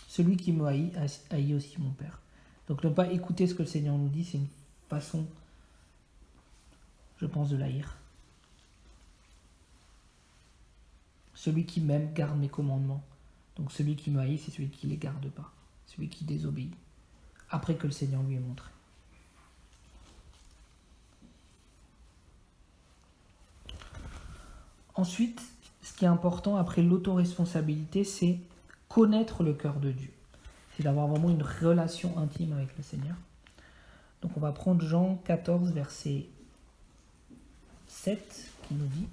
Celui qui me haït aussi mon Père. Donc, ne pas écouter ce que le Seigneur nous dit, c'est une façon, je pense, de l'haïr. Celui qui m'aime garde mes commandements. Donc, celui qui me haït, c'est celui qui ne les garde pas. Celui qui désobéit. Après que le Seigneur lui ait montré. Ensuite, ce qui est important après l'autoresponsabilité, c'est connaître le cœur de Dieu. C'est d'avoir vraiment une relation intime avec le Seigneur. Donc on va prendre Jean 14, verset 7, qui nous dit,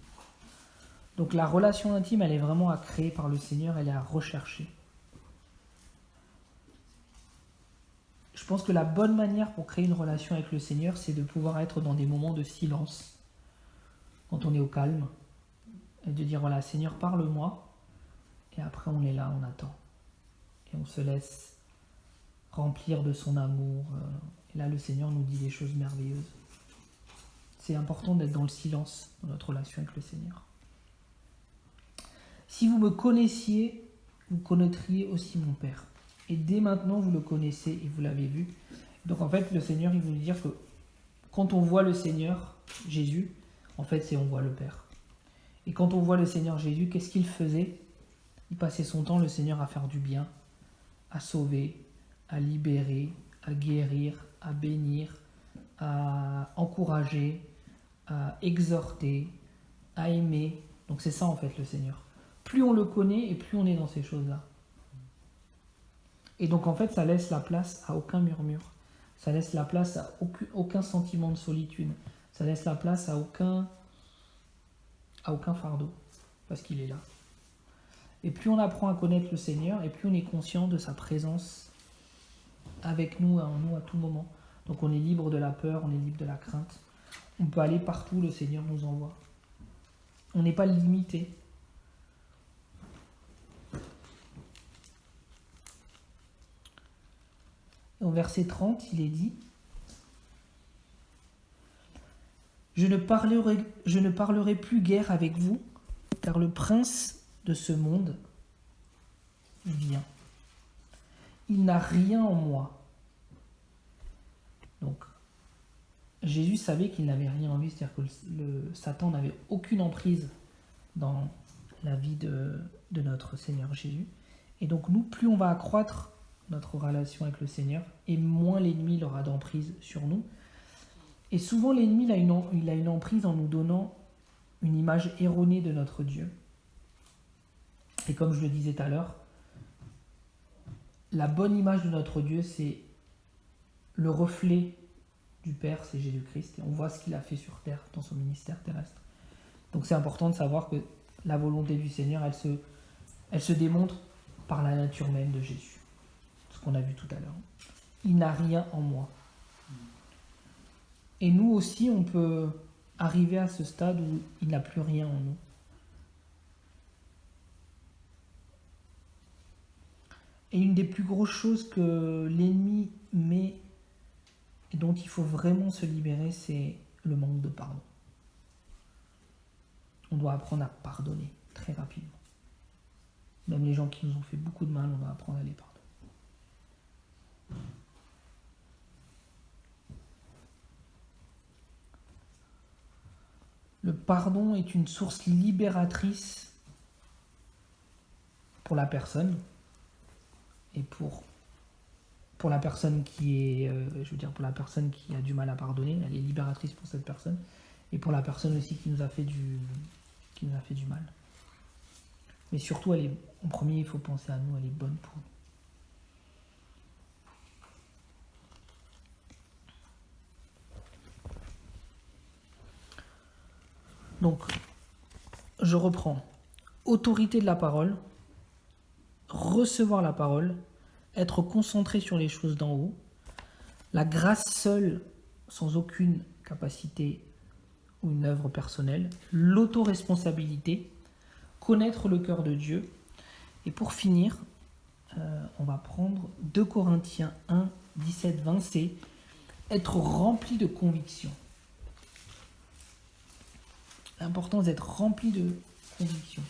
donc la relation intime, elle est vraiment à créer par le Seigneur, elle est à rechercher. Je pense que la bonne manière pour créer une relation avec le Seigneur, c'est de pouvoir être dans des moments de silence, quand on est au calme, et de dire, voilà, Seigneur, parle-moi, et après on est là, on attend. Et on se laisse remplir de son amour. Et là, le Seigneur nous dit des choses merveilleuses. C'est important d'être dans le silence, dans notre relation avec le Seigneur. Si vous me connaissiez, vous connaîtriez aussi mon Père. Et dès maintenant, vous le connaissez et vous l'avez vu. Donc en fait, le Seigneur, il veut nous dire que quand on voit le Seigneur, Jésus, en fait, c'est on voit le Père. Et quand on voit le Seigneur Jésus, qu'est-ce qu'il faisait? Il passait son temps, le Seigneur, à faire du bien, à sauver, à libérer, à guérir, à bénir, à encourager, à exhorter, à aimer. Donc c'est ça en fait le Seigneur. Plus on le connaît et plus on est dans ces choses-là. Et donc en fait ça laisse la place à aucun murmure. Ça laisse la place à aucun sentiment de solitude. Ça laisse la place à aucun fardeau. Parce qu'il est là. Et plus on apprend à connaître le Seigneur, et plus on est conscient de sa présence avec nous, en nous à tout moment. Donc on est libre de la peur, on est libre de la crainte. On peut aller partout, le Seigneur nous envoie. On n'est pas limité. Et au verset 30, il est dit, je ne parlerai plus guère avec vous, car le prince de ce monde vient. Il n'a rien en moi. Donc, Jésus savait qu'il n'avait rien en lui, c'est-à-dire que le Satan n'avait aucune emprise dans la vie de notre Seigneur Jésus. Et donc nous, plus on va accroître notre relation avec le Seigneur, et moins l'ennemi aura d'emprise sur nous. Et souvent l'ennemi il a une emprise en nous donnant une image erronée de notre Dieu. Et comme je le disais tout à l'heure, la bonne image de notre Dieu, c'est le reflet du Père, c'est Jésus-Christ. Et on voit ce qu'il a fait sur terre, dans son ministère terrestre. Donc c'est important de savoir que la volonté du Seigneur, elle se démontre par la nature même de Jésus. Ce qu'on a vu tout à l'heure. Il n'a rien en moi. Et nous aussi, on peut arriver à ce stade où il n'a plus rien en nous. Et une des plus grosses choses que l'ennemi met et dont il faut vraiment se libérer, c'est le manque de pardon. On doit apprendre à pardonner très rapidement. Même les gens qui nous ont fait beaucoup de mal, on doit apprendre à les pardonner. Le pardon est une source libératrice pour la personne et pour la personne qui est, pour la personne qui a du mal à pardonner, elle est libératrice pour cette personne et pour la personne aussi qui nous a fait du mal. Mais surtout, en premier, il faut penser à nous, elle est bonne pour nous. Donc, je reprends. Autorité de la parole, recevoir la parole, être concentré sur les choses d'en haut, la grâce seule, sans aucune capacité ou une œuvre personnelle, l'autoresponsabilité, connaître le cœur de Dieu. Et pour finir, on va prendre 2 Corinthiens 1, 17-20, c'est être rempli de conviction. L'important c'est d'être rempli de conviction.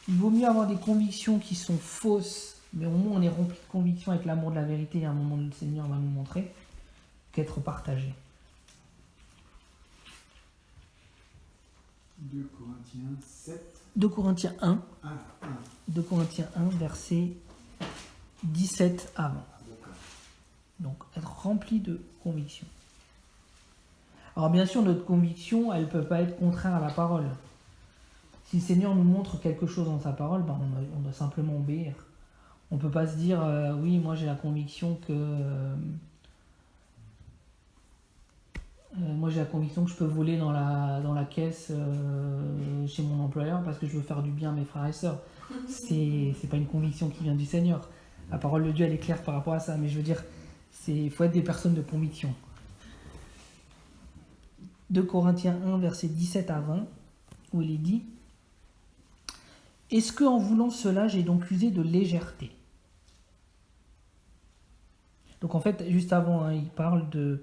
Il vaut mieux avoir des convictions qui sont fausses, mais au moins on est rempli de conviction avec l'amour de la vérité, et à un moment le Seigneur va nous montrer, qu'être partagé. 2 Corinthiens 7. 2 Corinthiens 1, 1. 2 Corinthiens 1, verset 17 à 20. D'accord. Donc, être rempli de conviction. Alors, bien sûr, notre conviction, elle ne peut pas être contraire à la parole. Si le Seigneur nous montre quelque chose dans sa parole, ben, on doit simplement obéir. On ne peut pas se dire, oui, moi j'ai la conviction que... moi j'ai la conviction que je peux voler dans la caisse chez mon employeur parce que je veux faire du bien à mes frères et sœurs. C'est pas une conviction qui vient du Seigneur. La parole de Dieu elle est claire par rapport à ça, mais je veux dire, il faut être des personnes de conviction. 2 Corinthiens 1, versets 17 à 20, où il est dit « Est-ce qu'en voulant cela, j'ai donc usé de légèreté ?» Donc en fait, juste avant, il parle de...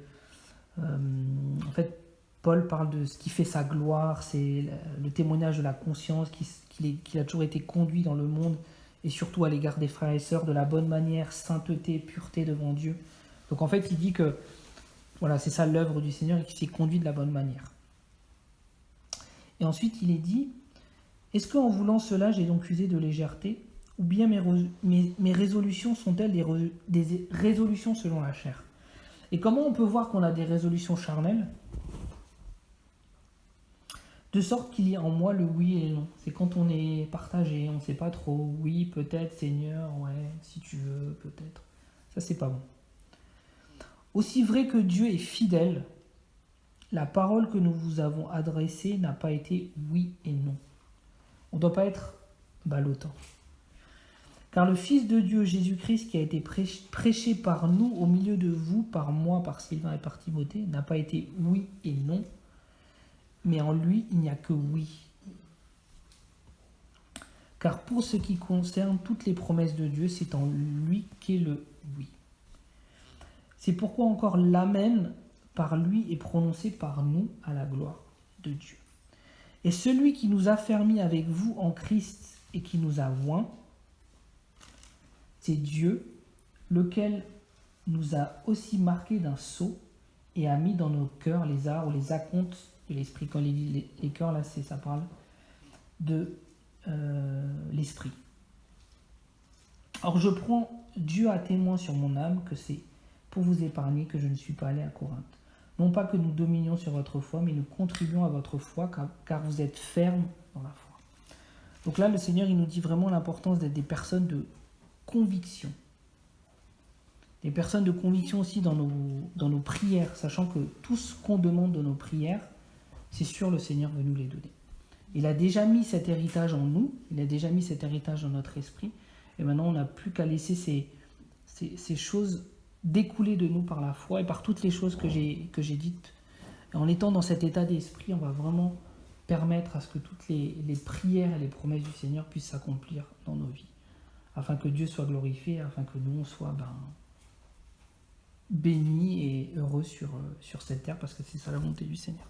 en fait, Paul parle de ce qui fait sa gloire, c'est le témoignage de la conscience, qu'il a toujours été conduit dans le monde, et surtout à l'égard des frères et sœurs, de la bonne manière, sainteté, pureté devant Dieu. Donc en fait, il dit que voilà, c'est ça l'œuvre du Seigneur et qu'il s'est conduit de la bonne manière. Et ensuite, il est dit, est-ce qu'en voulant cela, j'ai donc usé de légèreté, ou bien mes résolutions sont-elles des résolutions selon la chair ? Et comment on peut voir qu'on a des résolutions charnelles ? De sorte qu'il y a en moi le oui et le non. C'est quand on est partagé, on ne sait pas trop, oui, peut-être, Seigneur, ouais, si tu veux, peut-être. Ça, c'est pas bon. Aussi vrai que Dieu est fidèle, la parole que nous vous avons adressée n'a pas été oui et non. On ne doit pas être ballottant. Car le Fils de Dieu, Jésus-Christ, qui a été prêché par nous au milieu de vous, par moi, par Sylvain et par Timothée, n'a pas été oui et non, mais en lui, il n'y a que oui. Car pour ce qui concerne toutes les promesses de Dieu, c'est en lui qu'est le oui. C'est pourquoi encore l'Amen par lui est prononcé par nous à la gloire de Dieu. Et celui qui nous a fermis avec vous en Christ et qui nous a oints, c'est Dieu, lequel nous a aussi marqués d'un sceau et a mis dans nos cœurs les arts ou les acomptes de l'esprit. Quand les cœurs, là, ça parle de l'esprit. Or, je prends Dieu à témoin sur mon âme que c'est pour vous épargner que je ne suis pas allé à Corinthe. Non pas que nous dominions sur votre foi, mais nous contribuons à votre foi, car vous êtes fermes dans la foi. Donc là, le Seigneur, il nous dit vraiment l'importance d'être des personnes de conviction. Des personnes de conviction aussi dans nos prières, sachant que tout ce qu'on demande de nos prières, c'est sûr, le Seigneur veut nous les donner. Il a déjà mis cet héritage en nous, il a déjà mis cet héritage dans notre esprit, et maintenant on n'a plus qu'à laisser ces choses découler de nous par la foi et par toutes les choses que j'ai dites. Et en étant dans cet état d'esprit, on va vraiment permettre à ce que toutes les prières et les promesses du Seigneur puissent s'accomplir dans nos vies, afin que Dieu soit glorifié, afin que nous on soit bénis et heureux sur cette terre, parce que c'est ça la volonté du Seigneur.